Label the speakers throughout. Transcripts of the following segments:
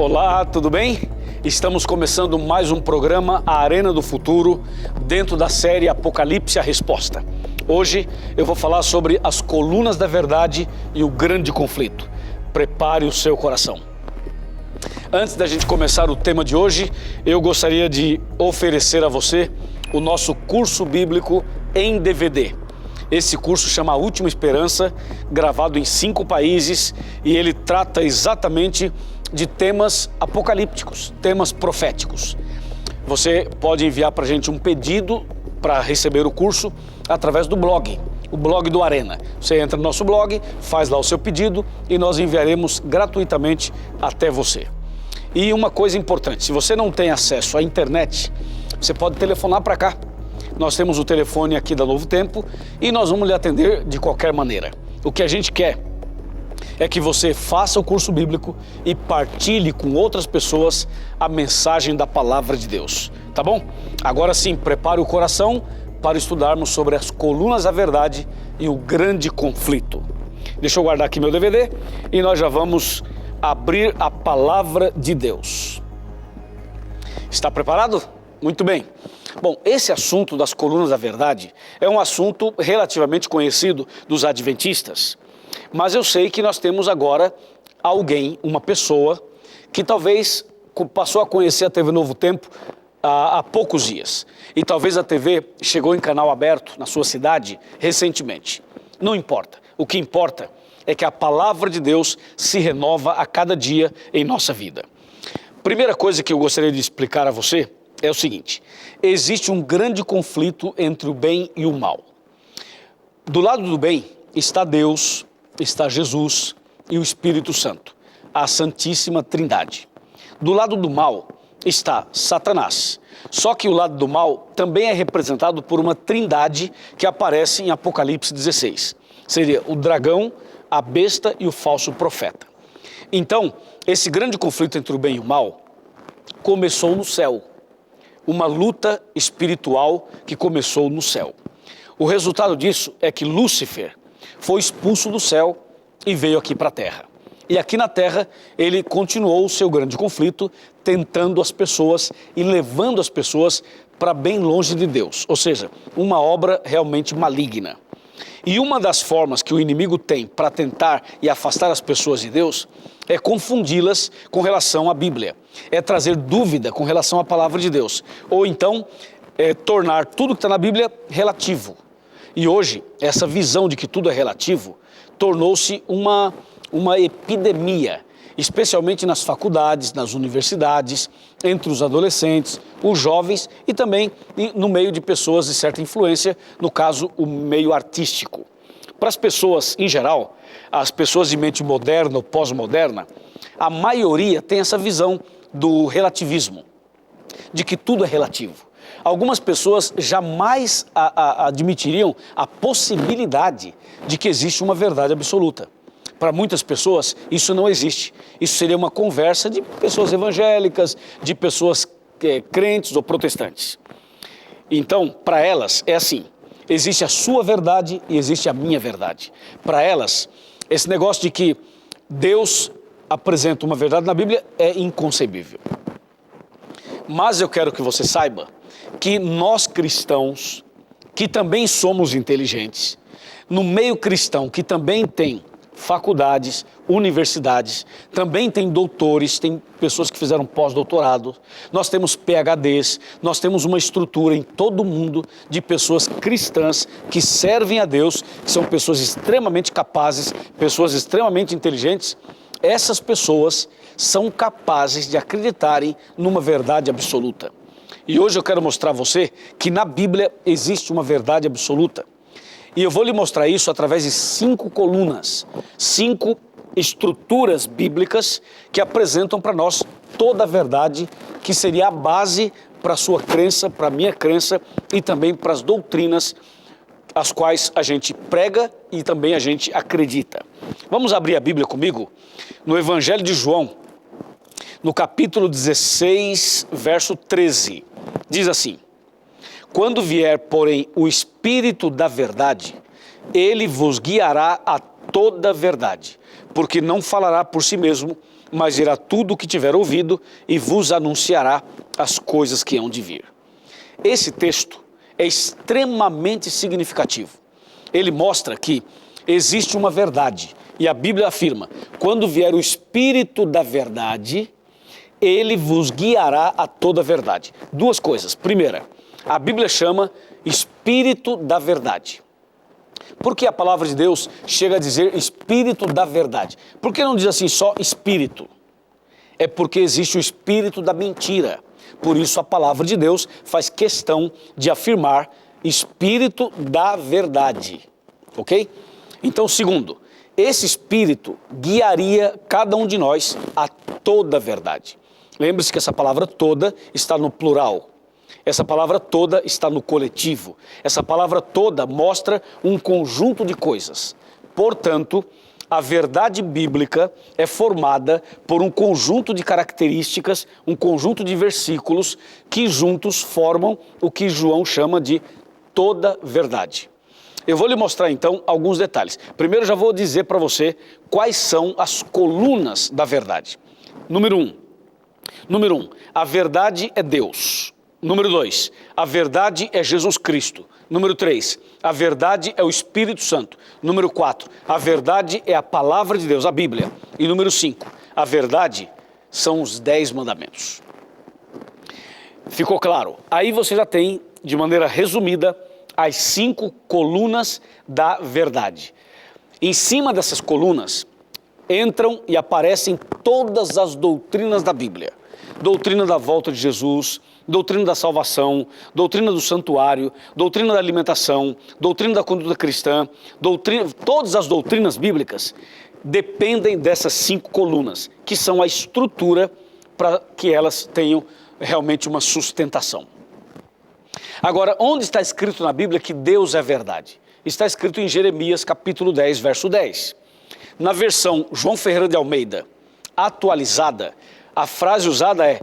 Speaker 1: Olá, tudo bem? Estamos começando mais um programa, A Arena do Futuro, dentro da série Apocalipse, a Resposta. Hoje eu vou falar sobre as colunas da verdade e o grande conflito. Prepare o seu coração. Antes da gente começar o tema de hoje, eu gostaria de oferecer a você o nosso curso bíblico em DVD. Esse curso chama A Última Esperança, gravado em 5 países, e ele trata exatamente de temas apocalípticos, temas proféticos. Você pode enviar para a gente um pedido para receber o curso através do blog, o blog do Arena. Você entra no nosso blog, faz lá o seu pedido e nós enviaremos gratuitamente até você. E uma coisa importante, se você não tem acesso à internet, você pode telefonar para cá. Nós temos o telefone aqui da Novo Tempo e nós vamos lhe atender de qualquer maneira. O que a gente quer é que você faça o curso bíblico e partilhe com outras pessoas a mensagem da Palavra de Deus, tá bom? Agora sim, prepare o coração para estudarmos sobre as colunas da verdade e o grande conflito. Deixa eu guardar aqui meu DVD e nós já vamos abrir a Palavra de Deus. Está preparado? Muito bem. Bom, esse assunto das colunas da verdade é um assunto relativamente conhecido dos adventistas. Mas eu sei que nós temos agora alguém, uma pessoa, que talvez passou a conhecer a TV Novo Tempo há poucos dias. E talvez a TV chegou em canal aberto na sua cidade recentemente. Não importa. O que importa é que a palavra de Deus se renova a cada dia em nossa vida. Primeira coisa que eu gostaria de explicar a você é o seguinte: existe um grande conflito entre o bem e o mal. Do lado do bem está Deus, está Jesus e o Espírito Santo, a Santíssima Trindade. Do lado do mal está Satanás. Só que o lado do mal também é representado por uma trindade que aparece em Apocalipse 16. Seria o dragão, a besta e o falso profeta. Então, esse grande conflito entre o bem e o mal começou no céu. Uma luta espiritual que começou no céu. O resultado disso é que Lúcifer foi expulso do céu e veio aqui para a terra. E aqui na terra ele continuou o seu grande conflito, tentando as pessoas e levando as pessoas para bem longe de Deus. Ou seja, uma obra realmente maligna. E uma das formas que o inimigo tem para tentar e afastar as pessoas de Deus é confundi-las com relação à Bíblia. É trazer dúvida com relação à palavra de Deus. Ou então, tornar tudo que está na Bíblia relativo. E hoje, essa visão de que tudo é relativo tornou-se uma epidemia, especialmente nas faculdades, nas universidades, entre os adolescentes, os jovens e também no meio de pessoas de certa influência, no caso, o meio artístico. Para as pessoas em geral, as pessoas de mente moderna ou pós-moderna, a maioria tem essa visão do relativismo, de que tudo é relativo. Algumas pessoas jamais admitiriam a possibilidade de que existe uma verdade absoluta. Para muitas pessoas, isso não existe. Isso seria uma conversa de pessoas evangélicas, de pessoas crentes ou protestantes. Então, para elas, é assim: existe a sua verdade e existe a minha verdade. Para elas, esse negócio de que Deus apresenta uma verdade na Bíblia é inconcebível. Mas eu quero que você saiba que nós cristãos, que também somos inteligentes, no meio cristão, que também tem faculdades, universidades, também tem doutores, tem pessoas que fizeram pós-doutorado, nós temos PhDs, nós temos uma estrutura em todo o mundo de pessoas cristãs que servem a Deus, que são pessoas extremamente capazes, pessoas extremamente inteligentes. Essas pessoas são capazes de acreditarem numa verdade absoluta. E hoje eu quero mostrar a você que na Bíblia existe uma verdade absoluta. E eu vou lhe mostrar isso através de 5 colunas, 5 estruturas bíblicas que apresentam para nós toda a verdade, que seria a base para a sua crença, para a minha crença e também para as doutrinas as quais a gente prega e também a gente acredita. Vamos abrir a Bíblia comigo no Evangelho de João, no capítulo 16, verso 13. Diz assim: quando vier, porém, o Espírito da verdade, ele vos guiará a toda a verdade, porque não falará por si mesmo, mas dirá tudo o que tiver ouvido e vos anunciará as coisas que hão de vir. Esse texto é extremamente significativo. Ele mostra que existe uma verdade, e a Bíblia afirma: quando vier o Espírito da verdade, ele vos guiará a toda a verdade. Duas coisas. Primeira, a Bíblia chama Espírito da verdade. Por que a palavra de Deus chega a dizer Espírito da verdade? Por que não diz assim só Espírito? É porque existe o Espírito da mentira. Por isso a palavra de Deus faz questão de afirmar Espírito da verdade. Ok? Então, segundo, esse Espírito guiaria cada um de nós a toda a verdade. Lembre-se que essa palavra toda está no plural. Essa palavra toda está no coletivo. Essa palavra toda mostra um conjunto de coisas. Portanto, a verdade bíblica é formada por um conjunto de características, um conjunto de versículos que juntos formam o que João chama de toda verdade. Eu vou lhe mostrar então alguns detalhes. Primeiro já vou dizer para você quais são as colunas da verdade. Número um, a verdade é Deus. Número 2, a verdade é Jesus Cristo. Número 3, a verdade é o Espírito Santo. Número 4, a verdade é a palavra de Deus, a Bíblia. E número 5, a verdade são os 10 mandamentos. Ficou claro? Aí você já tem, de maneira resumida, as 5 colunas da verdade. Em cima dessas colunas entram e aparecem todas as doutrinas da Bíblia. Doutrina da volta de Jesus, doutrina da salvação, doutrina do santuário, doutrina da alimentação, doutrina da conduta cristã, todas as doutrinas bíblicas dependem dessas 5 colunas, que são a estrutura para que elas tenham realmente uma sustentação. Agora, onde está escrito na Bíblia que Deus é verdade? Está escrito em Jeremias capítulo 10, verso 10. Na versão João Ferreira de Almeida, atualizada, a frase usada é: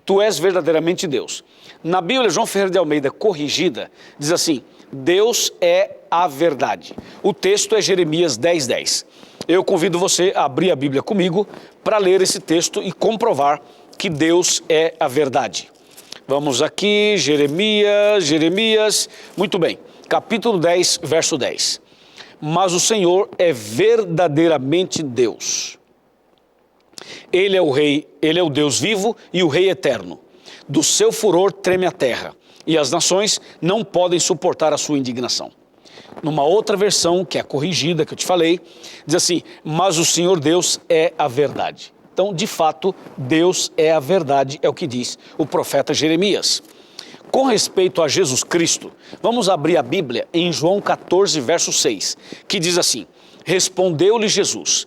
Speaker 1: tu és verdadeiramente Deus. Na Bíblia João Ferreira de Almeida corrigida, diz assim: Deus é a verdade. O texto é Jeremias 10, 10. Eu convido você a abrir a Bíblia comigo para ler esse texto e comprovar que Deus é a verdade. Vamos aqui, Jeremias, muito bem, capítulo 10, verso 10. Mas o Senhor é verdadeiramente Deus. Ele é o Rei, Ele é o Deus vivo e o Rei eterno. Do seu furor treme a terra, e as nações não podem suportar a sua indignação. Numa outra versão, que é a corrigida, que eu te falei, diz assim: mas o Senhor Deus é a verdade. Então, de fato, Deus é a verdade, é o que diz o profeta Jeremias. Com respeito a Jesus Cristo, vamos abrir a Bíblia em João 14, verso 6, que diz assim: respondeu-lhe Jesus: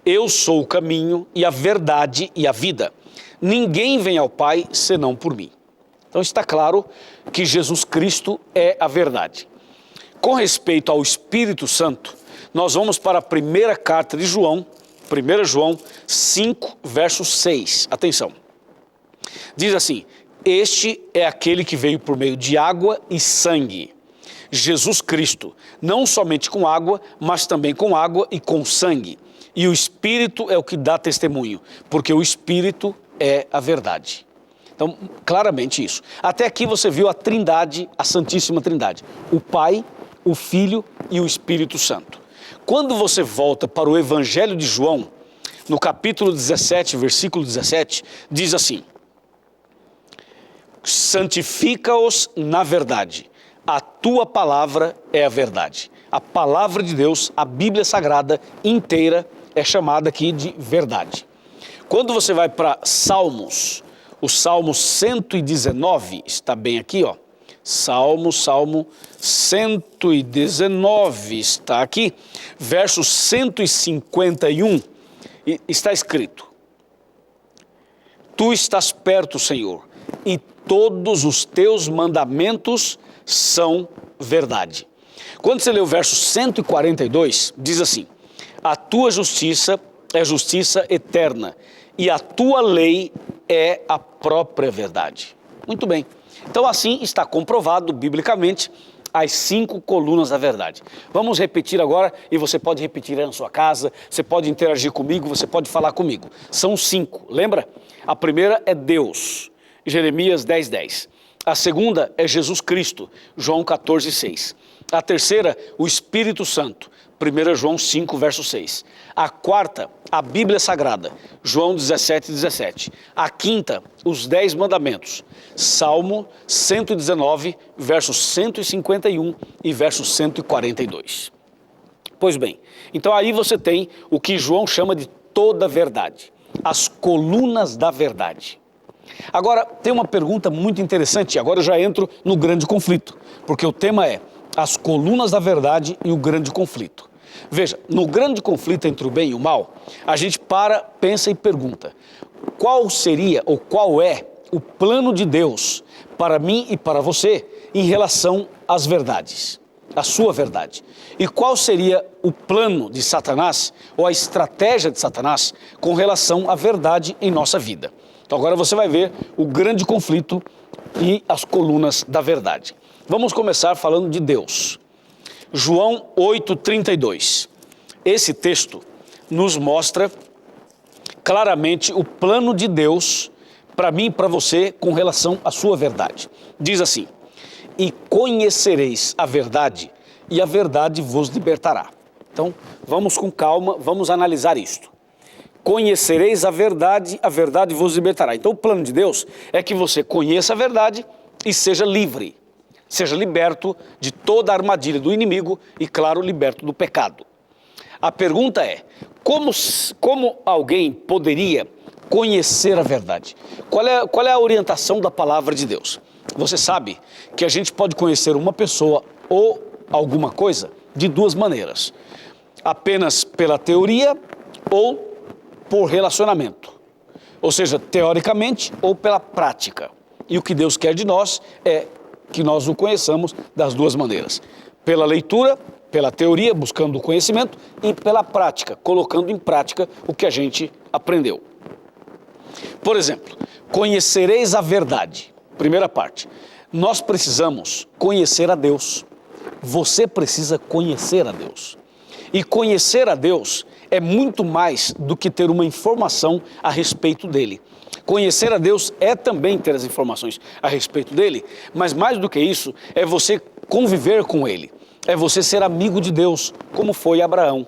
Speaker 1: eu sou o caminho e a verdade e a vida. Ninguém vem ao Pai senão por mim. Então está claro que Jesus Cristo é a verdade. Com respeito ao Espírito Santo, nós vamos para a primeira carta de João, 1 João 5, verso 6. Atenção. Diz assim: este é aquele que veio por meio de água e sangue. Jesus Cristo, não somente com água, mas também com água e com sangue. E o Espírito é o que dá testemunho, porque o Espírito é a verdade. Então, claramente isso. Até aqui você viu a Trindade, a Santíssima Trindade. O Pai, o Filho e o Espírito Santo. Quando você volta para o Evangelho de João, no capítulo 17, versículo 17, diz assim: santifica-os na verdade, a tua palavra é a verdade. A palavra de Deus, a Bíblia Sagrada inteira, é chamada aqui de verdade. Quando você vai para Salmos, o Salmo 119, está bem aqui, ó. Salmo 119 está aqui, verso 151, está escrito: tu estás perto, Senhor, e todos os teus mandamentos são verdade. Quando você lê o verso 142, diz assim: a tua justiça é justiça eterna, e a tua lei é a própria verdade. Muito bem. Então assim está comprovado biblicamente as 5 colunas da verdade. Vamos repetir agora e você pode repetir aí na sua casa, você pode interagir comigo, você pode falar comigo. São 5, lembra? A primeira é Deus, Jeremias 10:10. A segunda é Jesus Cristo, João 14:6. A terceira, o Espírito Santo, 1 João 5, verso 6. A quarta, a Bíblia Sagrada, João 17:17. A quinta, os 10 mandamentos, Salmo 119, versos 151 e verso 142. Pois bem, então aí você tem o que João chama de toda a verdade, as colunas da verdade. Agora, tem uma pergunta muito interessante, agora eu já entro no grande conflito, porque o tema é as colunas da verdade e o grande conflito. Veja, no grande conflito entre o bem e o mal, a gente pensa e pergunta, qual seria ou qual é o plano de Deus para mim e para você em relação às verdades, a sua verdade? E qual seria o plano de Satanás ou a estratégia de Satanás com relação à verdade em nossa vida? Então agora você vai ver o grande conflito e as colunas da verdade. Vamos começar falando de Deus. João 8:32. Esse texto nos mostra claramente o plano de Deus para mim e para você com relação à sua verdade. Diz assim: e conhecereis a verdade, e a verdade vos libertará. Então, vamos com calma, vamos analisar isto. Conhecereis a verdade vos libertará. Então, o plano de Deus é que você conheça a verdade e seja livre. Seja liberto de toda a armadilha do inimigo e, claro, liberto do pecado. A pergunta é, como alguém poderia conhecer a verdade? Qual é a orientação da palavra de Deus? Você sabe que a gente pode conhecer uma pessoa ou alguma coisa de 2 maneiras. Apenas pela teoria ou por relacionamento. Ou seja, teoricamente ou pela prática. E o que Deus quer de nós é que nós o conheçamos das 2 maneiras. Pela leitura, pela teoria, buscando o conhecimento, e pela prática, colocando em prática o que a gente aprendeu. Por exemplo, conhecereis a verdade. Primeira parte, nós precisamos conhecer a Deus. Você precisa conhecer a Deus. E conhecer a Deus é muito mais do que ter uma informação a respeito dele. Conhecer a Deus é também ter as informações a respeito dele, mas mais do que isso, é você conviver com ele. É você ser amigo de Deus, como foi Abraão.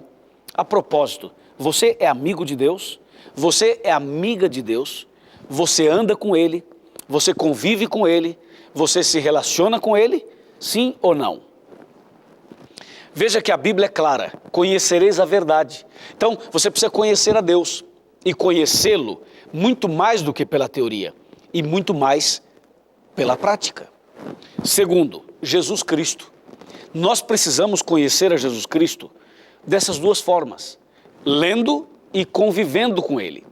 Speaker 1: A propósito, você é amigo de Deus? Você é amiga de Deus? Você anda com ele? Você convive com ele? Você se relaciona com ele? Sim ou não? Veja que a Bíblia é clara, conhecereis a verdade. Então, você precisa conhecer a Deus e conhecê-lo muito mais do que pela teoria e muito mais pela prática. Segundo, Jesus Cristo. Nós precisamos conhecer a Jesus Cristo dessas 2 formas, lendo e convivendo com ele.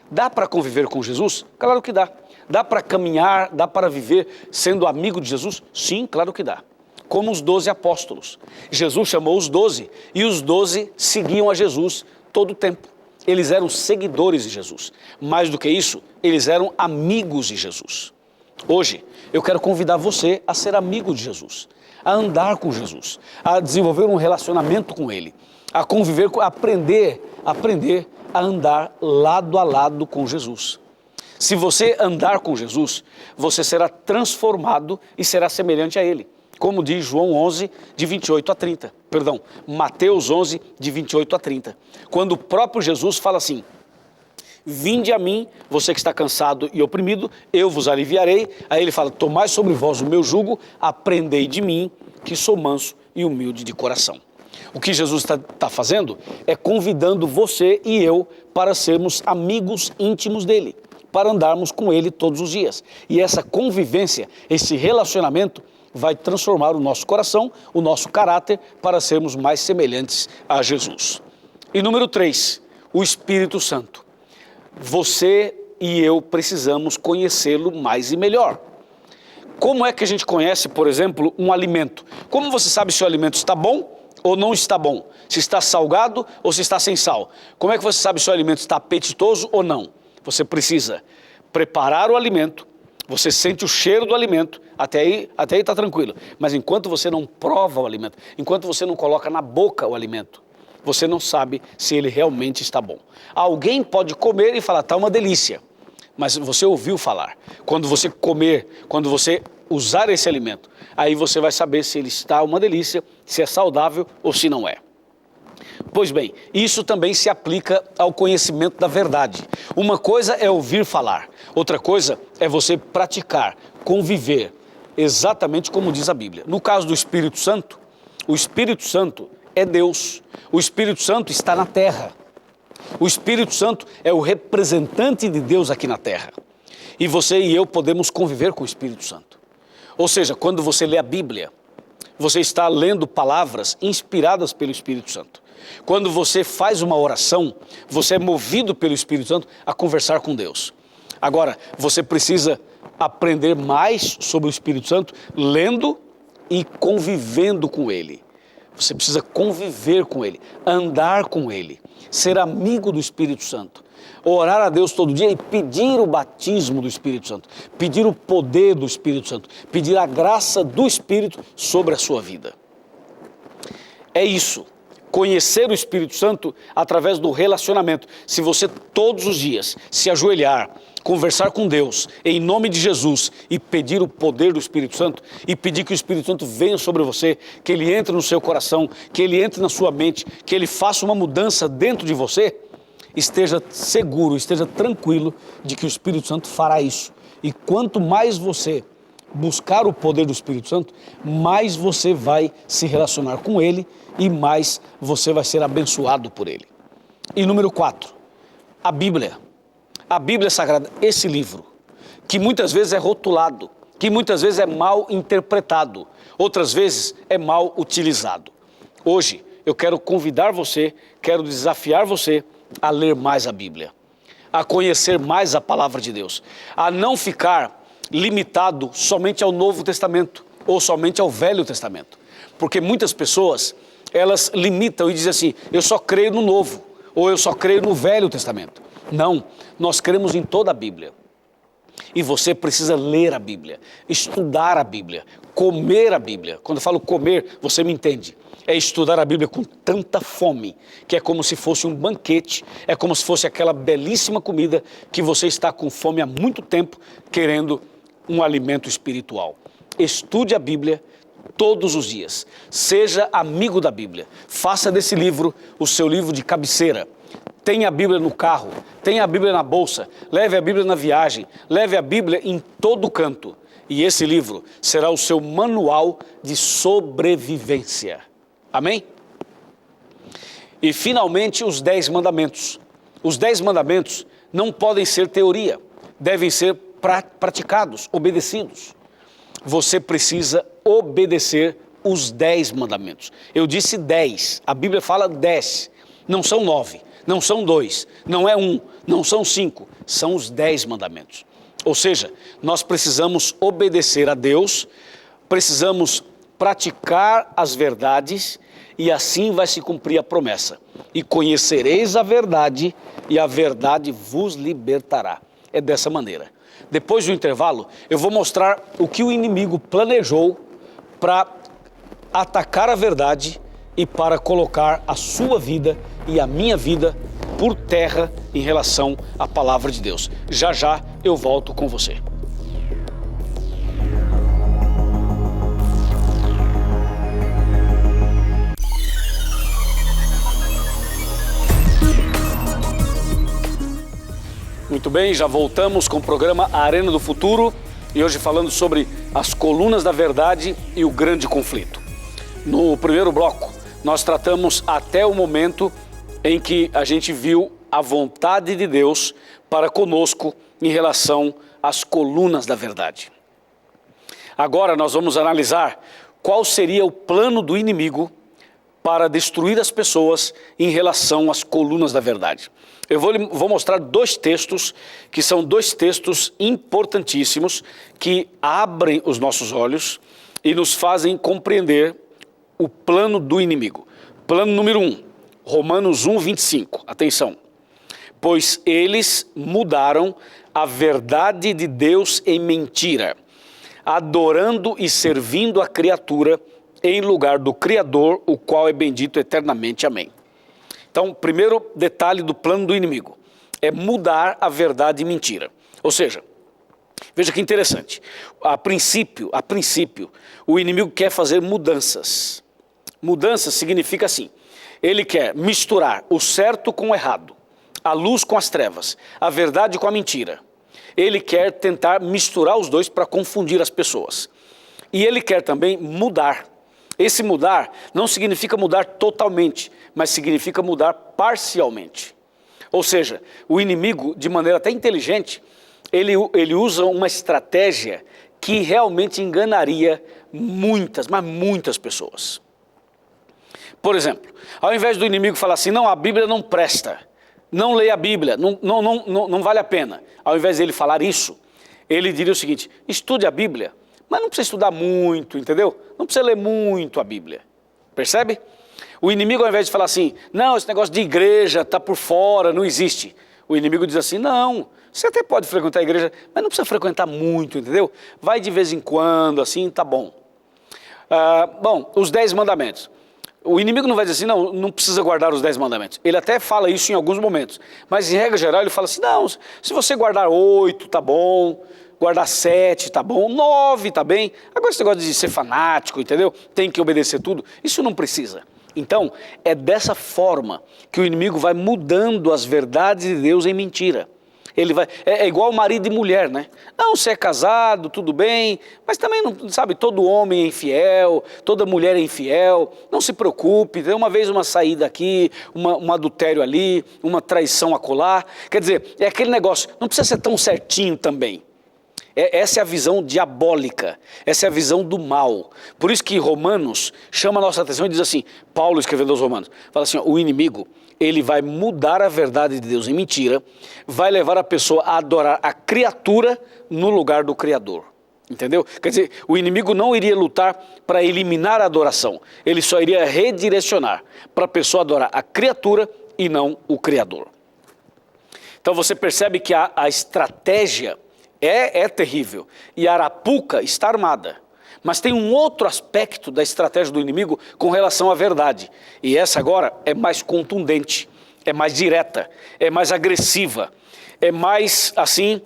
Speaker 1: Dá para conviver com Jesus? Claro que dá. Dá para caminhar, dá para viver sendo amigo de Jesus? Sim, claro que dá. Como os 12 apóstolos. Jesus chamou os 12 e os 12 seguiam a Jesus todo o tempo. Eles eram seguidores de Jesus. Mais do que isso, eles eram amigos de Jesus. Hoje, eu quero convidar você a ser amigo de Jesus, a andar com Jesus, a desenvolver um relacionamento com Ele, a conviver, aprender a andar lado a lado com Jesus. Se você andar com Jesus, você será transformado e será semelhante a Ele. Como diz João 11, de 28 a 30. Perdão, Mateus 11, de 28 a 30. Quando o próprio Jesus fala assim: vinde a mim, você que está cansado e oprimido, eu vos aliviarei. Aí ele fala: tomai sobre vós o meu jugo, aprendei de mim, que sou manso e humilde de coração. O que Jesus está fazendo é convidando você e eu para sermos amigos íntimos dele, para andarmos com ele todos os dias. E essa convivência, esse relacionamento, vai transformar o nosso coração, o nosso caráter, para sermos mais semelhantes a Jesus. E número 3, o Espírito Santo. Você e eu precisamos conhecê-lo mais e melhor. Como é que a gente conhece, por exemplo, um alimento? Como você sabe se o alimento está bom ou não está bom? Se está salgado ou se está sem sal? Como é que você sabe se o alimento está apetitoso ou não? Você precisa preparar o alimento, Você sente o cheiro do alimento, até aí está tranquilo. Mas enquanto você não prova o alimento, enquanto você não coloca na boca o alimento, você não sabe se ele realmente está bom. Alguém pode comer e falar, está uma delícia, mas você ouviu falar. Quando você comer, quando você usar esse alimento, aí você vai saber se ele está uma delícia, se é saudável ou se não é. Pois bem, isso também se aplica ao conhecimento da verdade. Uma coisa é ouvir falar, outra coisa é você praticar, conviver, exatamente como diz a Bíblia. No caso do Espírito Santo, o Espírito Santo é Deus, o Espírito Santo está na terra. O Espírito Santo é o representante de Deus aqui na terra. E você e eu podemos conviver com o Espírito Santo. Ou seja, quando você lê a Bíblia, você está lendo palavras inspiradas pelo Espírito Santo. Quando você faz uma oração, você é movido pelo Espírito Santo a conversar com Deus. Agora, você precisa aprender mais sobre o Espírito Santo lendo e convivendo com Ele. Você precisa conviver com Ele, andar com Ele, ser amigo do Espírito Santo, orar a Deus todo dia e pedir o batismo do Espírito Santo, pedir o poder do Espírito Santo, pedir a graça do Espírito sobre a sua vida. É isso. Conhecer o Espírito Santo através do relacionamento. Se você todos os dias se ajoelhar, conversar com Deus em nome de Jesus e pedir o poder do Espírito Santo e pedir que o Espírito Santo venha sobre você, que ele entre no seu coração, que ele entre na sua mente, que ele faça uma mudança dentro de você, esteja seguro, esteja tranquilo de que o Espírito Santo fará isso. E quanto mais você buscar o poder do Espírito Santo, mais você vai se relacionar com ele e mais você vai ser abençoado por ele. E número 4, a Bíblia. A Bíblia Sagrada, esse livro, que muitas vezes é rotulado, que muitas vezes é mal interpretado, outras vezes é mal utilizado. Hoje eu quero convidar você, quero desafiar você a ler mais a Bíblia, a conhecer mais a Palavra de Deus, a não ficar limitado somente ao Novo Testamento ou somente ao Velho Testamento. Porque muitas pessoas, elas limitam e dizem assim, eu só creio no Novo ou eu só creio no Velho Testamento. Não, nós cremos em toda a Bíblia. E você precisa ler a Bíblia, estudar a Bíblia, comer a Bíblia. Quando eu falo comer, você me entende. É estudar a Bíblia com tanta fome, que é como se fosse um banquete, é como se fosse aquela belíssima comida que você está com fome há muito tempo, querendo um alimento espiritual. Estude a Bíblia todos os dias. Seja amigo da Bíblia. Faça desse livro o seu livro de cabeceira. Tenha a Bíblia no carro, tenha a Bíblia na bolsa, leve a Bíblia na viagem, leve a Bíblia em todo canto. E esse livro será o seu manual de sobrevivência. Amém? E finalmente os 10 mandamentos. Os 10 mandamentos não podem ser teoria, devem ser praticados, obedecidos. Você precisa obedecer os 10 mandamentos. Eu disse 10, a Bíblia fala 10, não são 9. Não são 2, não é 1, não são 5, são os 10 mandamentos. Ou seja, nós precisamos obedecer a Deus, precisamos praticar as verdades e assim vai se cumprir a promessa. E conhecereis a verdade e a verdade vos libertará. É dessa maneira. Depois do intervalo, eu vou mostrar o que o inimigo planejou para atacar a verdade e para colocar a sua vida e a minha vida por terra em relação à palavra de Deus. Já já eu volto com você. Muito bem, já voltamos com o programa Arena do Futuro e hoje falando sobre as colunas da verdade e o grande conflito. No primeiro bloco, nós tratamos até o momento em que a gente viu a vontade de Deus para conosco em relação às colunas da verdade. Agora nós vamos analisar qual seria o plano do inimigo para destruir as pessoas em relação às colunas da verdade. Eu vou mostrar 2 textos, que são 2 textos importantíssimos, que abrem os nossos olhos e nos fazem compreender o plano do inimigo. Plano número 1, Romanos 1, 25. Atenção. pois eles mudaram a verdade de Deus em mentira, adorando e servindo a criatura em lugar do Criador, o qual é bendito eternamente. Amém. Então, primeiro detalhe do plano do inimigo é mudar a verdade em mentira. Ou seja, veja que interessante, a princípio, o inimigo quer fazer mudanças. Mudanças significa assim, ele quer misturar o certo com o errado, a luz com as trevas, a verdade com a mentira. Ele quer tentar misturar os dois para confundir as pessoas. E ele quer também mudar. Esse mudar não significa mudar totalmente, mas significa mudar parcialmente. Ou seja, o inimigo, de maneira até inteligente, ele usa uma estratégia que realmente enganaria muitas, mas muitas pessoas. Por exemplo, ao invés do inimigo falar assim, não, a Bíblia não presta, não leia a Bíblia, não vale a pena. Ao invés dele falar isso, ele diria o seguinte, estude a Bíblia, mas não precisa estudar muito, entendeu? Não precisa ler muito a Bíblia, percebe? O inimigo, ao invés de falar assim, não, esse negócio de igreja está por fora, não existe. O inimigo diz assim, não, você até pode frequentar a igreja, mas não precisa frequentar muito, entendeu? Vai de vez em quando, assim, tá bom. Bom, os 10 mandamentos. O inimigo não vai dizer assim, não precisa guardar os 10 mandamentos. Ele até fala isso em alguns momentos. Mas, em regra geral, ele fala assim, não, se você guardar 8, tá bom. Guardar 7, tá bom. 9, tá bem. Agora, esse negócio de ser fanático, entendeu? Tem que obedecer tudo. Isso não precisa. Então, é dessa forma que o inimigo vai mudando as verdades de Deus em mentira. Ele vai, é igual marido e mulher, né? Não, você é casado, tudo bem, mas também, não sabe, todo homem é infiel, toda mulher é infiel, não se preocupe, tem uma vez uma saída aqui, um adultério ali, uma traição acolá. Quer dizer, é aquele negócio, não precisa ser tão certinho também. Essa é a visão diabólica, essa é a visão do mal. Por isso que Romanos chama a nossa atenção e diz assim, Paulo escrevendo aos Romanos, fala assim, ó, o inimigo, ele vai mudar a verdade de Deus em mentira, vai levar a pessoa a adorar a criatura no lugar do Criador. Entendeu? Quer dizer, o inimigo não iria lutar para eliminar a adoração, ele só iria redirecionar para a pessoa adorar a criatura e não o Criador. Então você percebe que a estratégia é terrível e a arapuca está armada. Mas tem um outro aspecto da estratégia do inimigo com relação à verdade. E essa agora é mais contundente, é mais direta, é mais agressiva, é mais, assim,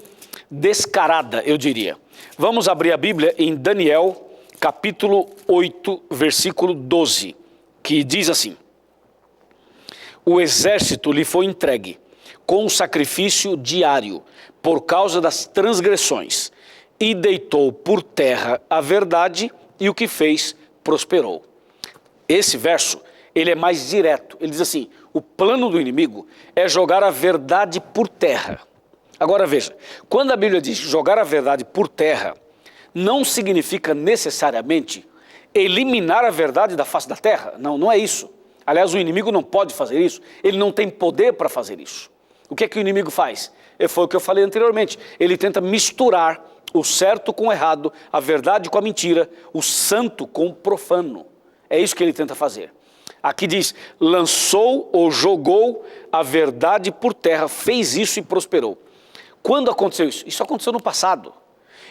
Speaker 1: descarada, eu diria. Vamos abrir a Bíblia em Daniel, capítulo 8, versículo 12, que diz assim, o exército lhe foi entregue com um sacrifício diário por causa das transgressões, e deitou por terra a verdade, e o que fez prosperou. Esse verso, ele é mais direto. Ele diz assim, o plano do inimigo é jogar a verdade por terra. Agora veja, quando a Bíblia diz jogar a verdade por terra, não significa necessariamente eliminar a verdade da face da terra. Não é isso. Aliás, o inimigo não pode fazer isso. Ele não tem poder para fazer isso. O que é que o inimigo faz? Foi o que eu falei anteriormente. Ele tenta misturar o certo com o errado, a verdade com a mentira, o santo com o profano. É isso que ele tenta fazer. Aqui diz, lançou ou jogou a verdade por terra, fez isso e prosperou. Quando aconteceu isso? Isso aconteceu no passado.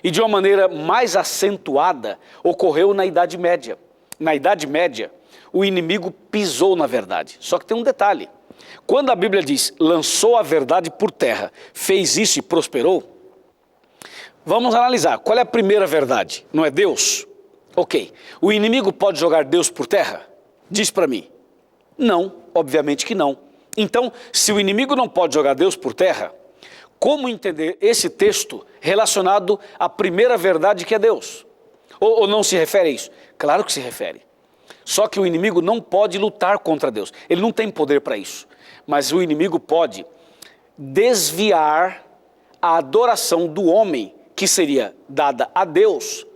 Speaker 1: E de uma maneira mais acentuada, ocorreu na Idade Média. Na Idade Média, o inimigo pisou na verdade. Só que tem um detalhe. Quando a Bíblia diz, lançou a verdade por terra, fez isso e prosperou, vamos analisar, qual é a primeira verdade? Não é Deus? Ok. O inimigo pode jogar Deus por terra? Diz para mim. Não, obviamente que não. Então, se o inimigo não pode jogar Deus por terra, como entender esse texto relacionado à primeira verdade que é Deus? Ou não se refere a isso? Claro que se refere. Só que o inimigo não pode lutar contra Deus. Ele não tem poder para isso. Mas o inimigo pode desviar a adoração do homem, que seria dada a Deus,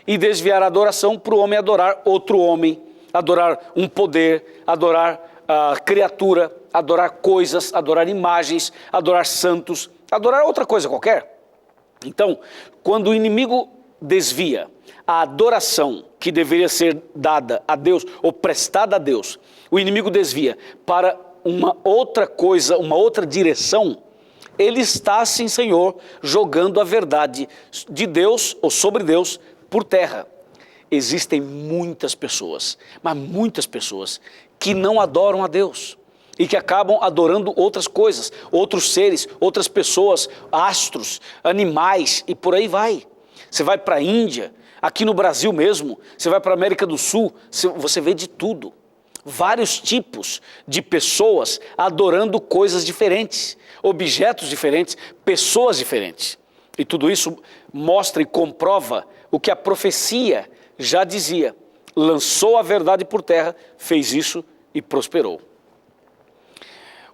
Speaker 1: e desviar a adoração para o homem adorar outro homem, adorar um poder, adorar a criatura, adorar coisas, adorar imagens, adorar santos, adorar outra coisa qualquer. Então, quando o inimigo desvia a adoração que deveria ser dada a Deus, ou prestada a Deus, o inimigo desvia para uma outra coisa, uma outra direção, ele está, sim, Senhor, jogando a verdade de Deus ou sobre Deus por terra. Existem muitas pessoas, mas muitas pessoas, que não adoram a Deus e que acabam adorando outras coisas, outros seres, outras pessoas, astros, animais e por aí vai. Você vai para a Índia, aqui no Brasil mesmo, você vai para a América do Sul, você vê de tudo. Vários tipos de pessoas adorando coisas diferentes, objetos diferentes, pessoas diferentes. E tudo isso mostra e comprova o que a profecia já dizia. Lançou a verdade por terra, fez isso e prosperou.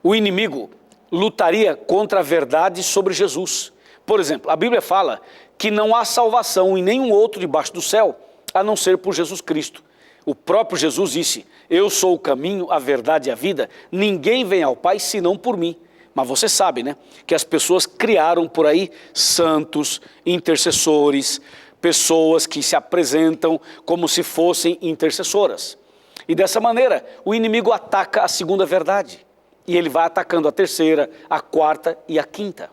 Speaker 1: O inimigo lutaria contra a verdade sobre Jesus. Por exemplo, a Bíblia fala que não há salvação em nenhum outro debaixo do céu, a não ser por Jesus Cristo. O próprio Jesus disse, eu sou o caminho, a verdade e a vida, ninguém vem ao Pai senão por mim. Mas você sabe, né, que as pessoas criaram por aí santos, intercessores, pessoas que se apresentam como se fossem intercessoras. E dessa maneira, o inimigo ataca a segunda verdade. E ele vai atacando a terceira, a quarta e a quinta.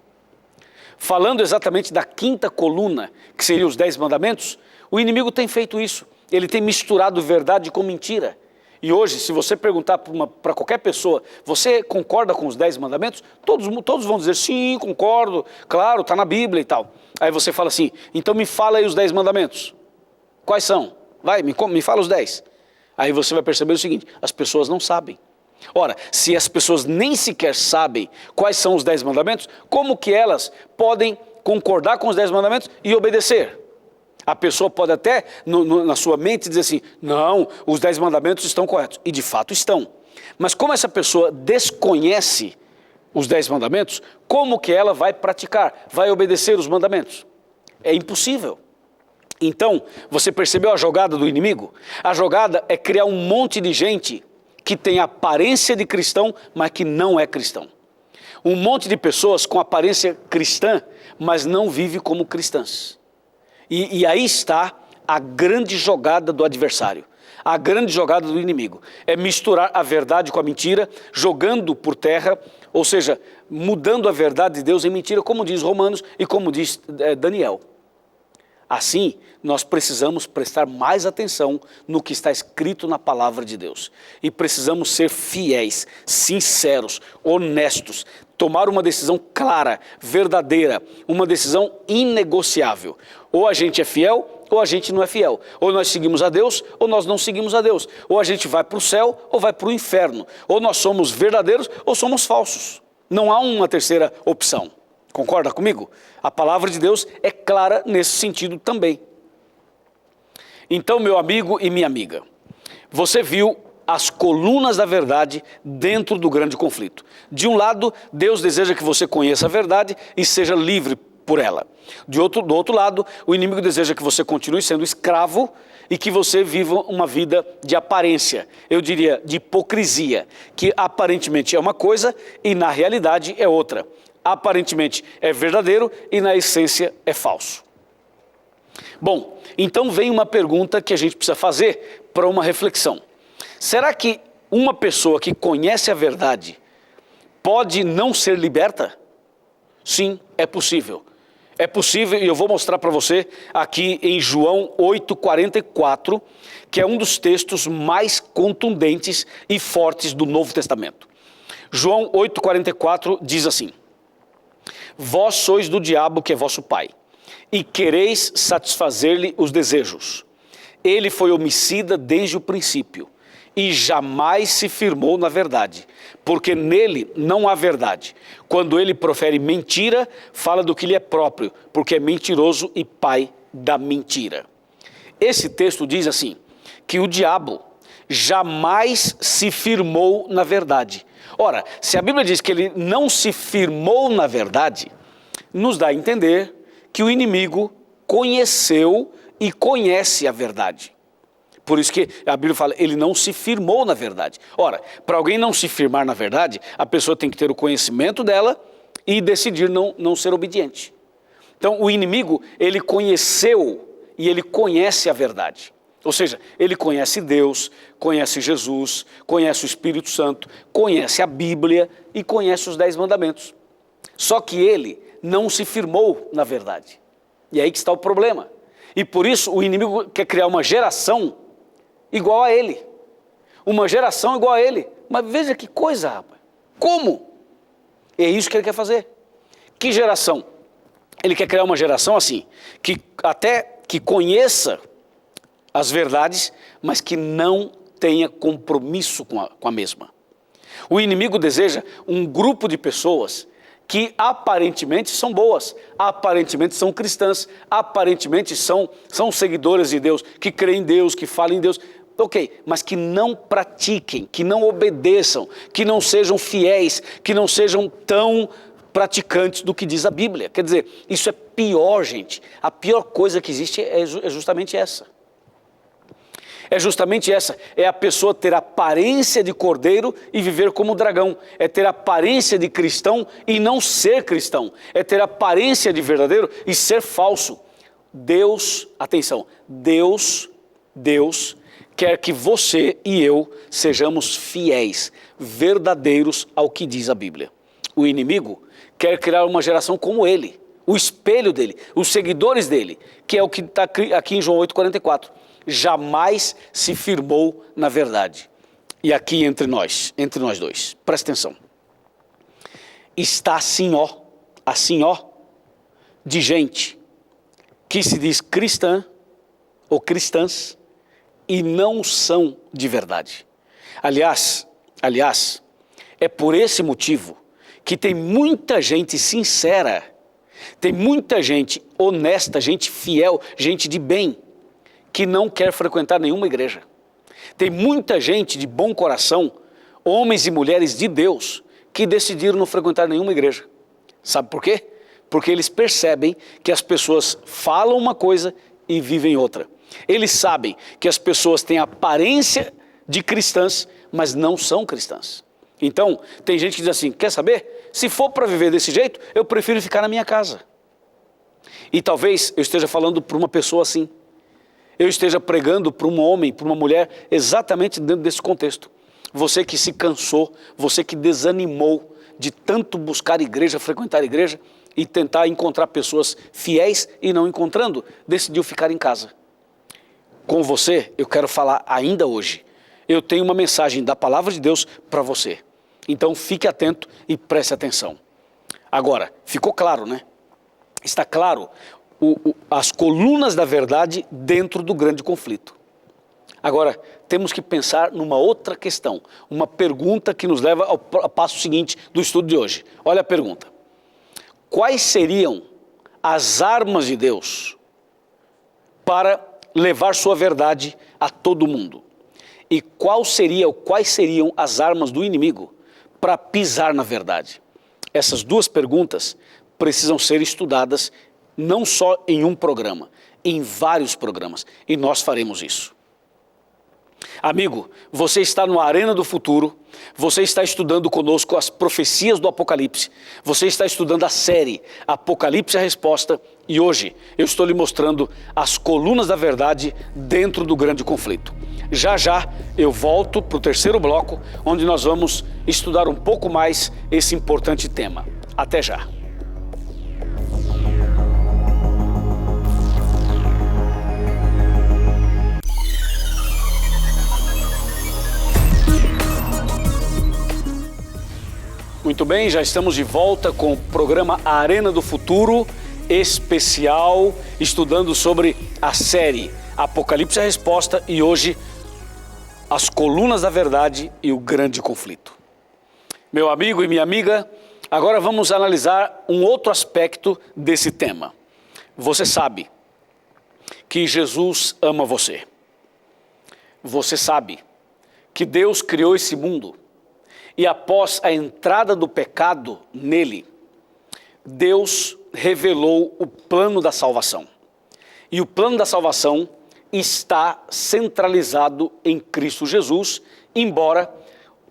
Speaker 1: Falando exatamente da quinta coluna, que seria os 10 mandamentos, o inimigo tem feito isso. Ele tem misturado verdade com mentira. E hoje, se você perguntar para qualquer pessoa, você concorda com os 10 mandamentos? Todos vão dizer, sim, concordo, claro, está na Bíblia e tal. Aí você fala assim, então me fala aí os 10 mandamentos. Quais são? Vai, me fala os 10. Aí você vai perceber o seguinte, as pessoas não sabem. Ora, se as pessoas nem sequer sabem quais são os 10 mandamentos, como que elas podem concordar com os 10 mandamentos e obedecer? A pessoa pode até, na sua mente, dizer assim, não, os 10 mandamentos estão corretos. E de fato estão. Mas como essa pessoa desconhece os 10 mandamentos, como que ela vai praticar, vai obedecer os mandamentos? É impossível. Então, você percebeu a jogada do inimigo? A jogada é criar um monte de gente que tem aparência de cristão, mas que não é cristão. Um monte de pessoas com aparência cristã, mas não vive como cristãs. E aí está a grande jogada do adversário, a grande jogada do inimigo. É misturar a verdade com a mentira, jogando por terra, ou seja, mudando a verdade de Deus em mentira, como diz Romanos e como diz Daniel. Assim, nós precisamos prestar mais atenção no que está escrito na palavra de Deus. E precisamos ser fiéis, sinceros, honestos, tomar uma decisão clara, verdadeira, uma decisão inegociável. Ou a gente é fiel, ou a gente não é fiel. Ou nós seguimos a Deus, ou nós não seguimos a Deus. Ou a gente vai para o céu, ou vai para o inferno. Ou nós somos verdadeiros, ou somos falsos. Não há uma terceira opção. Concorda comigo? A palavra de Deus é clara nesse sentido também. Então, meu amigo e minha amiga, você viu as colunas da verdade dentro do grande conflito. De um lado, Deus deseja que você conheça a verdade e seja livre por ela. Do outro lado, o inimigo deseja que você continue sendo escravo e que você viva uma vida de aparência, eu diria de hipocrisia, que aparentemente é uma coisa e na realidade é outra. Aparentemente é verdadeiro e na essência é falso. Bom, então vem uma pergunta que a gente precisa fazer para uma reflexão. Será que uma pessoa que conhece a verdade pode não ser liberta? Sim, é possível. É possível e eu vou mostrar para você aqui em João 8,44, que é um dos textos mais contundentes e fortes do Novo Testamento. João 8,44 diz assim: vós sois do diabo, que é vosso pai, e quereis satisfazer-lhe os desejos. Ele foi homicida desde o princípio, e jamais se firmou na verdade, porque nele não há verdade. Quando ele profere mentira, fala do que lhe é próprio, porque é mentiroso e pai da mentira. Esse texto diz assim, que o diabo jamais se firmou na verdade. Ora, se a Bíblia diz que ele não se firmou na verdade, nos dá a entender que o inimigo conheceu e conhece a verdade. Por isso que a Bíblia fala, ele não se firmou na verdade. Ora, para alguém não se firmar na verdade, a pessoa tem que ter o conhecimento dela e decidir não ser obediente. Então, o inimigo, ele conheceu e ele conhece a verdade. Ou seja, ele conhece Deus, conhece Jesus, conhece o Espírito Santo, conhece a Bíblia e conhece os 10 mandamentos. Só que ele não se firmou na verdade. E aí que está o problema. E por isso o inimigo quer criar uma geração igual a ele. Uma geração igual a ele. Mas veja que coisa, rapaz. Como? É isso que ele quer fazer. Que geração? Ele quer criar uma geração assim, que até que conheça as verdades, mas que não tenha compromisso com a mesma. O inimigo deseja um grupo de pessoas que aparentemente são boas, aparentemente são cristãs, aparentemente são seguidoras de Deus, que creem em Deus, que falam em Deus. Ok, mas que não pratiquem, que não obedeçam, que não sejam fiéis, que não sejam tão praticantes do que diz a Bíblia. Quer dizer, isso é pior, gente. A pior coisa que existe é justamente essa. É justamente essa, é a pessoa ter aparência de cordeiro e viver como dragão. É ter aparência de cristão e não ser cristão. É ter aparência de verdadeiro e ser falso. Deus, atenção, Deus quer que você e eu sejamos fiéis, verdadeiros ao que diz a Bíblia. O inimigo quer criar uma geração como ele, o espelho dele, os seguidores dele, que é o que está aqui em João 8,44. Jamais se firmou na verdade. E aqui entre nós dois, presta atenção. Está assim ó, de gente que se diz cristã ou cristãs e não são de verdade. Aliás, é por esse motivo que tem muita gente sincera, tem muita gente honesta, gente fiel, gente de bem, que não quer frequentar nenhuma igreja. Tem muita gente de bom coração, homens e mulheres de Deus, que decidiram não frequentar nenhuma igreja. Sabe por quê? Porque eles percebem que as pessoas falam uma coisa e vivem outra. Eles sabem que as pessoas têm aparência de cristãs, mas não são cristãs. Então, tem gente que diz assim, quer saber? Se for para viver desse jeito, eu prefiro ficar na minha casa. E talvez eu esteja falando para uma pessoa assim. Eu esteja pregando para um homem, para uma mulher, exatamente dentro desse contexto. Você que se cansou, você que desanimou de tanto buscar igreja, frequentar igreja e tentar encontrar pessoas fiéis e não encontrando, decidiu ficar em casa. Com você, eu quero falar ainda hoje. Eu tenho uma mensagem da palavra de Deus para você. Então fique atento e preste atenção. Agora, ficou claro, né? Está claro as colunas da verdade dentro do grande conflito. Agora, temos que pensar numa outra questão, uma pergunta que nos leva ao passo seguinte do estudo de hoje. Olha a pergunta. Quais seriam as armas de Deus para levar sua verdade a todo mundo? E quais seriam as armas do inimigo para pisar na verdade? Essas duas perguntas precisam ser estudadas não só em um programa, em vários programas, e nós faremos isso. Amigo, você está no Arena do Futuro, você está estudando conosco as profecias do Apocalipse, você está estudando a série Apocalipse a Resposta, e hoje eu estou lhe mostrando as colunas da verdade dentro do grande conflito. Já eu volto para o terceiro bloco, onde nós vamos estudar um pouco mais esse importante tema. Até já! Muito bem, já estamos de volta com o programa Arena do Futuro, especial, estudando sobre a série Apocalipse a Resposta e hoje as colunas da verdade e o grande conflito. Meu amigo e minha amiga, agora vamos analisar um outro aspecto desse tema. Você sabe que Jesus ama você. Você sabe que Deus criou esse mundo. E após a entrada do pecado nele, Deus revelou o plano da salvação. E o plano da salvação está centralizado em Cristo Jesus, embora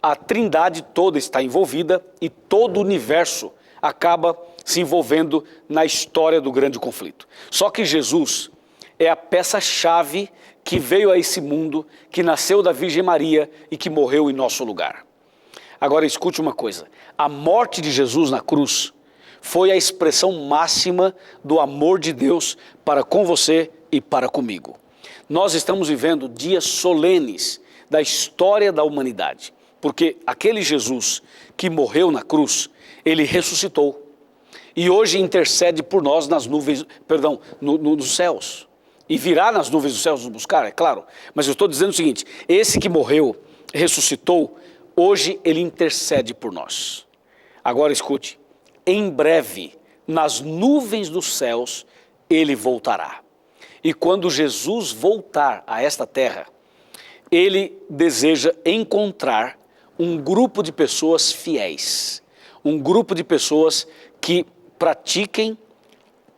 Speaker 1: a Trindade toda está envolvida e todo o universo acaba se envolvendo na história do grande conflito. Só que Jesus é a peça-chave que veio a esse mundo, que nasceu da Virgem Maria e que morreu em nosso lugar. Agora escute uma coisa, a morte de Jesus na cruz foi a expressão máxima do amor de Deus para com você e para comigo. Nós estamos vivendo dias solenes da história da humanidade, porque aquele Jesus que morreu na cruz, ele ressuscitou e hoje intercede por nós nas nuvens, nos céus, e virá nas nuvens dos céus nos buscar, é claro, mas eu estou dizendo o seguinte, esse que morreu, ressuscitou, hoje ele intercede por nós. Agora escute, em breve, nas nuvens dos céus, ele voltará. E quando Jesus voltar a esta terra, ele deseja encontrar um grupo de pessoas fiéis, um grupo de pessoas que pratiquem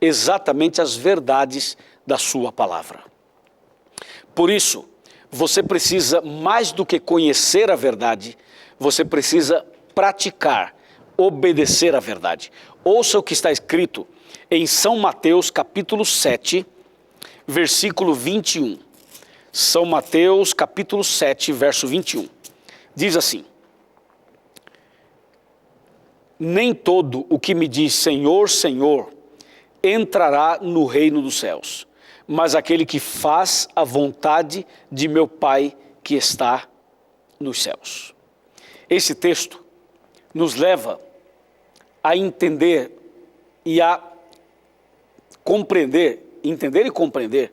Speaker 1: exatamente as verdades da sua palavra. Por isso, você precisa, mais do que conhecer a verdade, você precisa praticar, obedecer a verdade. Ouça o que está escrito em São Mateus capítulo 7, versículo 21. São Mateus capítulo 7, verso 21. Diz assim: nem todo o que me diz Senhor, Senhor, entrará no reino dos céus, mas aquele que faz a vontade de meu Pai que está nos céus. Esse texto nos leva a entender e a compreender, entender e compreender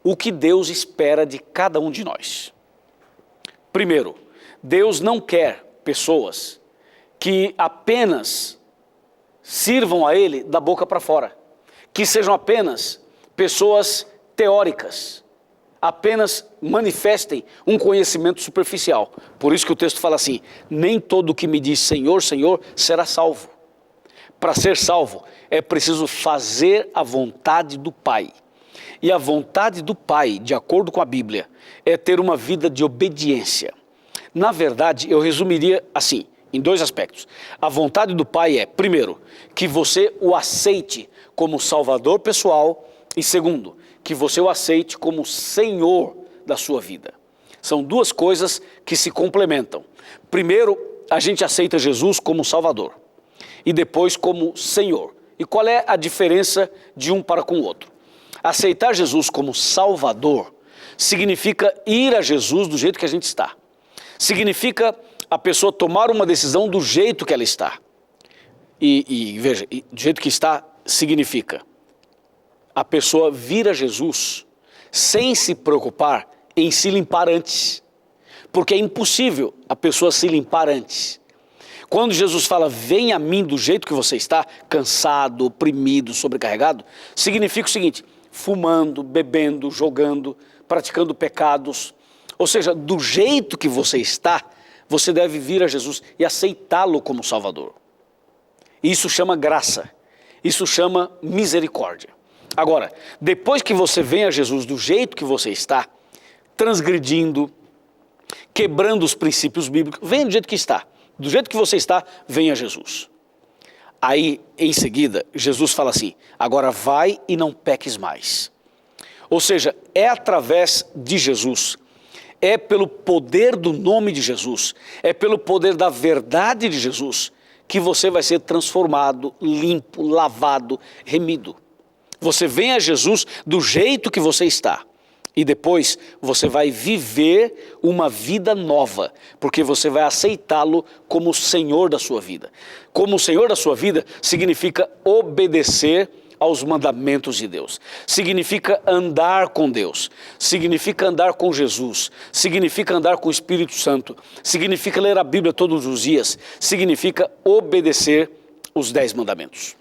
Speaker 1: o que Deus espera de cada um de nós. Primeiro, Deus não quer pessoas que apenas sirvam a Ele da boca para fora, que sejam apenas pessoas teóricas, apenas manifestem um conhecimento superficial. Por isso que o texto fala assim, nem todo que me diz Senhor, Senhor, será salvo. Para ser salvo, é preciso fazer a vontade do Pai. E a vontade do Pai, de acordo com a Bíblia, é ter uma vida de obediência. Na verdade, eu resumiria assim, em dois aspectos. A vontade do Pai é, primeiro, que você o aceite como Salvador pessoal e segundo, que você o aceite como Senhor da sua vida. São duas coisas que se complementam. Primeiro, a gente aceita Jesus como Salvador e depois como Senhor. E qual é a diferença de um para com o outro? Aceitar Jesus como Salvador significa ir a Jesus do jeito que a gente está. Significa a pessoa tomar uma decisão do jeito que ela está. E veja, do jeito que está significa a pessoa vir a Jesus sem se preocupar em se limpar antes. Porque é impossível a pessoa se limpar antes. Quando Jesus fala, vem a mim do jeito que você está, cansado, oprimido, sobrecarregado, significa o seguinte, fumando, bebendo, jogando, praticando pecados. Ou seja, do jeito que você está, você deve vir a Jesus e aceitá-lo como Salvador. Isso chama graça, isso chama misericórdia. Agora, depois que você vem a Jesus do jeito que você está, transgredindo, quebrando os princípios bíblicos, venha do jeito que está. Do jeito que você está, venha a Jesus. Aí, em seguida, Jesus fala assim, agora vai e não peques mais. Ou seja, é através de Jesus, é pelo poder do nome de Jesus, é pelo poder da verdade de Jesus, que você vai ser transformado, limpo, lavado, remido. Você vem a Jesus do jeito que você está. E depois você vai viver uma vida nova, porque você vai aceitá-lo como Senhor da sua vida. Como Senhor da sua vida significa obedecer aos mandamentos de Deus. Significa andar com Deus, significa andar com Jesus, significa andar com o Espírito Santo, significa ler a Bíblia todos os dias, significa obedecer os 10 mandamentos.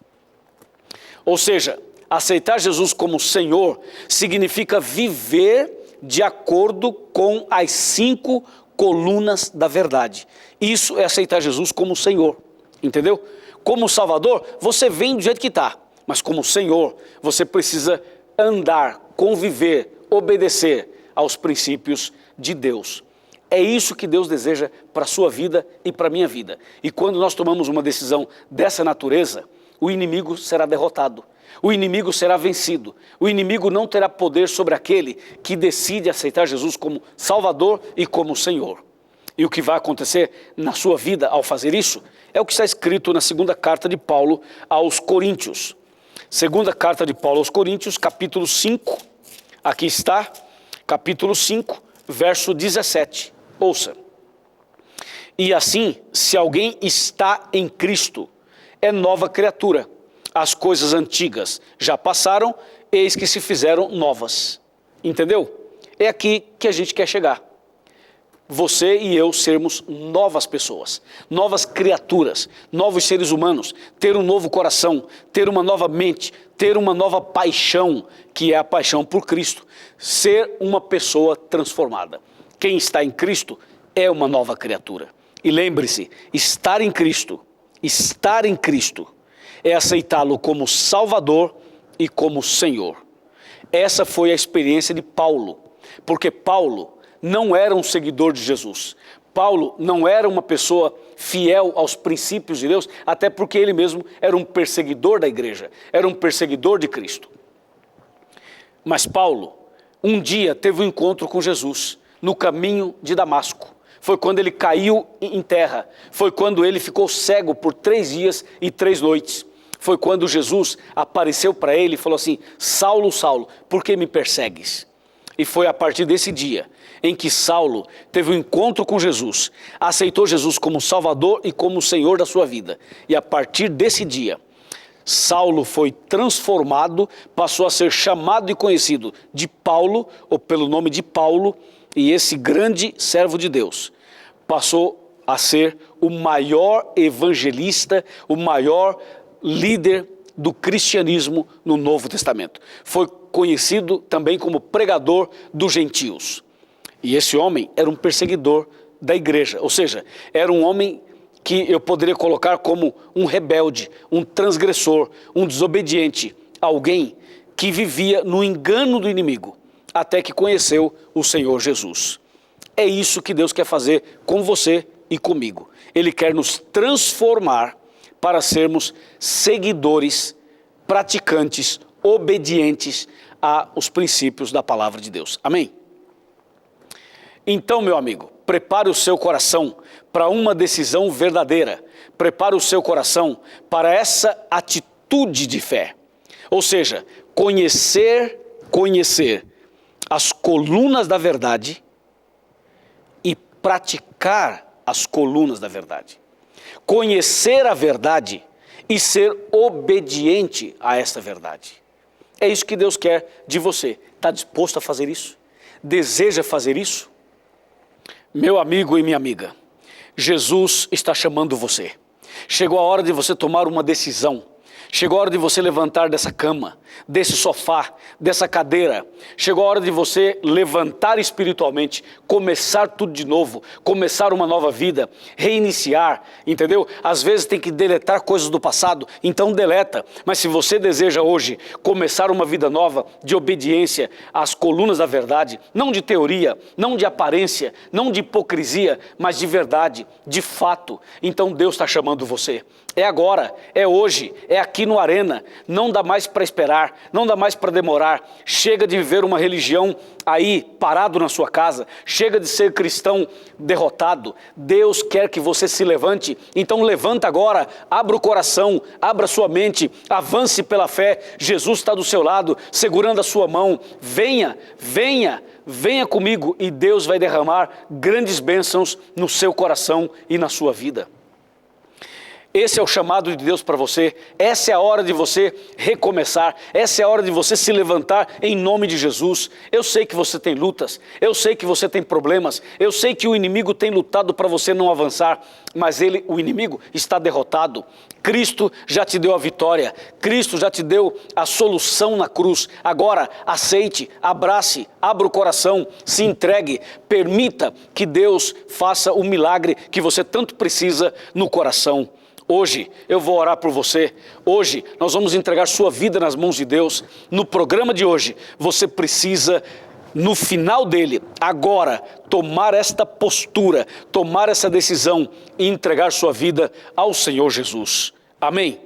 Speaker 1: Ou seja, aceitar Jesus como Senhor significa viver de acordo com as 5 colunas da verdade. Isso é aceitar Jesus como Senhor, entendeu? Como Salvador, você vem do jeito que está, mas como Senhor, você precisa andar, conviver, obedecer aos princípios de Deus. É isso que Deus deseja para a sua vida e para a minha vida. E quando nós tomamos uma decisão dessa natureza, o inimigo será derrotado. O inimigo será vencido. O inimigo não terá poder sobre aquele que decide aceitar Jesus como Salvador e como Senhor. E o que vai acontecer na sua vida ao fazer isso é o que está escrito na segunda carta de Paulo aos Coríntios. Segunda carta de Paulo aos Coríntios, capítulo 5. Aqui está, capítulo 5, verso 17. Ouça. E assim, se alguém está em Cristo, é nova criatura. As coisas antigas já passaram, eis que se fizeram novas. Entendeu? É aqui que a gente quer chegar. Você e eu sermos novas pessoas, novas criaturas, novos seres humanos, ter um novo coração, ter uma nova mente, ter uma nova paixão, que é a paixão por Cristo, ser uma pessoa transformada. Quem está em Cristo é uma nova criatura. E lembre-se, estar em Cristo é aceitá-lo como Salvador e como Senhor. Essa foi a experiência de Paulo, porque Paulo não era um seguidor de Jesus. Paulo não era uma pessoa fiel aos princípios de Deus, até porque ele mesmo era um perseguidor da igreja, era um perseguidor de Cristo. Mas Paulo, um dia teve um encontro com Jesus, no caminho de Damasco. Foi quando ele caiu em terra, foi quando ele ficou cego por 3 dias e 3 noites. Foi quando Jesus apareceu para ele e falou assim: Saulo, Saulo, por que me persegues? E foi a partir desse dia em que Saulo teve um encontro com Jesus, aceitou Jesus como Salvador e como Senhor da sua vida. E a partir desse dia, Saulo foi transformado, passou a ser chamado e conhecido de Paulo, ou pelo nome de Paulo, e esse grande servo de Deus passou a ser o maior evangelista, o maior líder do cristianismo no Novo Testamento. Foi conhecido também como pregador dos gentios. E esse homem era um perseguidor da igreja, ou seja, era um homem que eu poderia colocar como um rebelde, um transgressor, um desobediente, alguém que vivia no engano do inimigo, até que conheceu o Senhor Jesus. É isso que Deus quer fazer com você e comigo. Ele quer nos transformar para sermos seguidores, praticantes, obedientes aos princípios da palavra de Deus. Amém? Então, meu amigo, prepare o seu coração para uma decisão verdadeira. Prepare o seu coração para essa atitude de fé. Ou seja, conhecer as colunas da verdade e praticar as colunas da verdade. Conhecer a verdade e ser obediente a essa verdade. É isso que Deus quer de você. Está disposto a fazer isso? Deseja fazer isso? Meu amigo e minha amiga, Jesus está chamando você. Chegou a hora de você tomar uma decisão. Chegou a hora de você levantar dessa cama, desse sofá, dessa cadeira. Chegou a hora de você levantar espiritualmente, começar tudo de novo, começar uma nova vida, reiniciar, entendeu? Às vezes tem que deletar coisas do passado, então deleta. Mas se você deseja hoje começar uma vida nova de obediência às colunas da verdade, não de teoria, não de aparência, não de hipocrisia, mas de verdade, de fato, então Deus está chamando você. É agora, é hoje, é aqui no Arena. Não dá mais para esperar, não dá mais para demorar. Chega de viver uma religião aí parado na sua casa. Chega de ser cristão derrotado. Deus quer que você se levante. Então levanta agora, abra o coração, abra sua mente, avance pela fé. Jesus está do seu lado, segurando a sua mão. Venha comigo e Deus vai derramar grandes bênçãos no seu coração e na sua vida. Esse é o chamado de Deus para você, essa é a hora de você recomeçar, essa é a hora de você se levantar em nome de Jesus. Eu sei que você tem lutas, eu sei que você tem problemas, eu sei que o inimigo tem lutado para você não avançar, mas o inimigo está derrotado. Cristo já te deu a vitória, Cristo já te deu a solução na cruz. Agora aceite, abrace, abra o coração, se entregue, permita que Deus faça o milagre que você tanto precisa no coração. Hoje eu vou orar por você, hoje nós vamos entregar sua vida nas mãos de Deus. No programa de hoje você precisa, no final dele, agora, tomar esta postura, tomar essa decisão e entregar sua vida ao Senhor Jesus. Amém?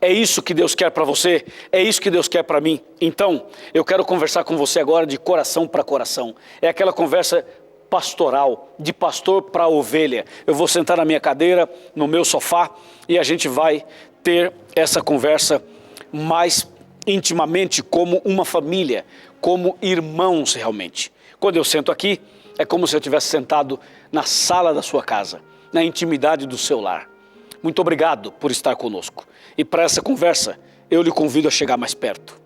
Speaker 1: É isso que Deus quer para você? É isso que Deus quer para mim? Então, eu quero conversar com você agora de coração para coração. É aquela conversa pastoral, de pastor para ovelha. Eu vou sentar na minha cadeira, no meu sofá, e a gente vai ter essa conversa mais intimamente, como uma família, como irmãos realmente. Quando eu sento aqui, é como se eu tivesse sentado na sala da sua casa, na intimidade do seu lar. Muito obrigado por estar conosco. E para essa conversa, eu lhe convido a chegar mais perto.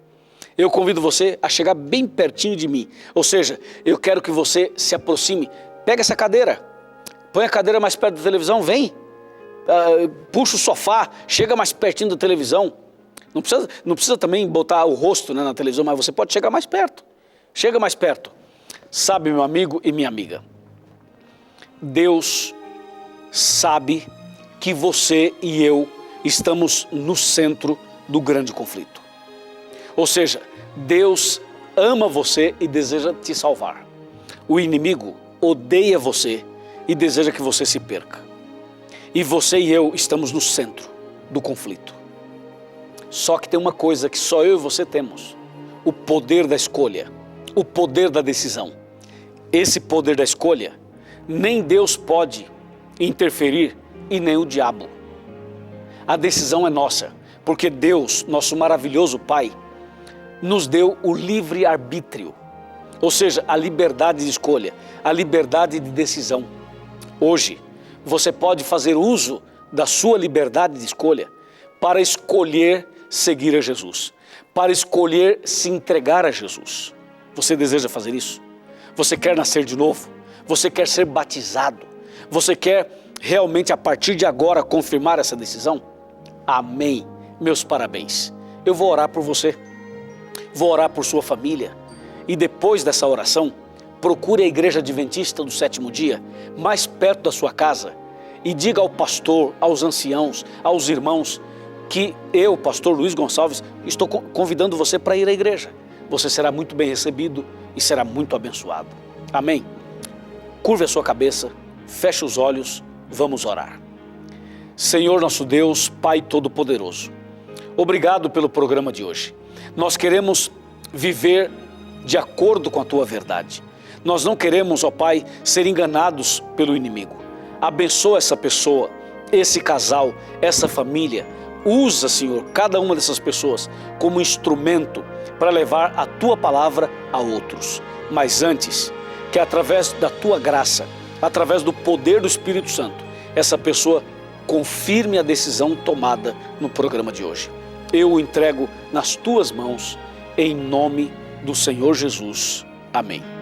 Speaker 1: Eu convido você a chegar bem pertinho de mim. Ou seja, eu quero que você se aproxime. Pega essa cadeira, põe a cadeira mais perto da televisão, vem. Puxa o sofá, chega mais pertinho da televisão. Não precisa também botar o rosto, né, na televisão, mas você pode chegar mais perto. Chega mais perto. Sabe, meu amigo e minha amiga, Deus sabe que você e eu estamos no centro do grande conflito. Ou seja, Deus ama você e deseja te salvar. O inimigo odeia você e deseja que você se perca. E você e eu estamos no centro do conflito. Só que tem uma coisa que só eu e você temos: o poder da escolha, o poder da decisão. Esse poder da escolha, nem Deus pode interferir e nem o diabo. A decisão é nossa, porque Deus, nosso maravilhoso Pai, nos deu o livre arbítrio, ou seja, a liberdade de escolha, a liberdade de decisão. Hoje, você pode fazer uso da sua liberdade de escolha para escolher seguir a Jesus, para escolher se entregar a Jesus. Você deseja fazer isso? Você quer nascer de novo? Você quer ser batizado? Você quer realmente a partir de agora confirmar essa decisão? Amém. Meus parabéns. Eu vou orar por você. Vou orar por sua família. E depois dessa oração, procure a Igreja Adventista do Sétimo Dia, mais perto da sua casa, e diga ao pastor, aos anciãos, aos irmãos, que eu, pastor Luiz Gonçalves, estou convidando você para ir à igreja. Você será muito bem recebido e será muito abençoado. Amém? Curve a sua cabeça, feche os olhos, vamos orar. Senhor nosso Deus, Pai Todo-Poderoso, obrigado pelo programa de hoje. Nós queremos viver de acordo com a Tua verdade. Nós não queremos, ó Pai, ser enganados pelo inimigo. Abençoa essa pessoa, esse casal, essa família. Usa, Senhor, cada uma dessas pessoas como instrumento para levar a Tua palavra a outros. Mas antes, que através da Tua graça, através do poder do Espírito Santo, essa pessoa confirme a decisão tomada no programa de hoje. Eu o entrego nas Tuas mãos, em nome do Senhor Jesus. Amém.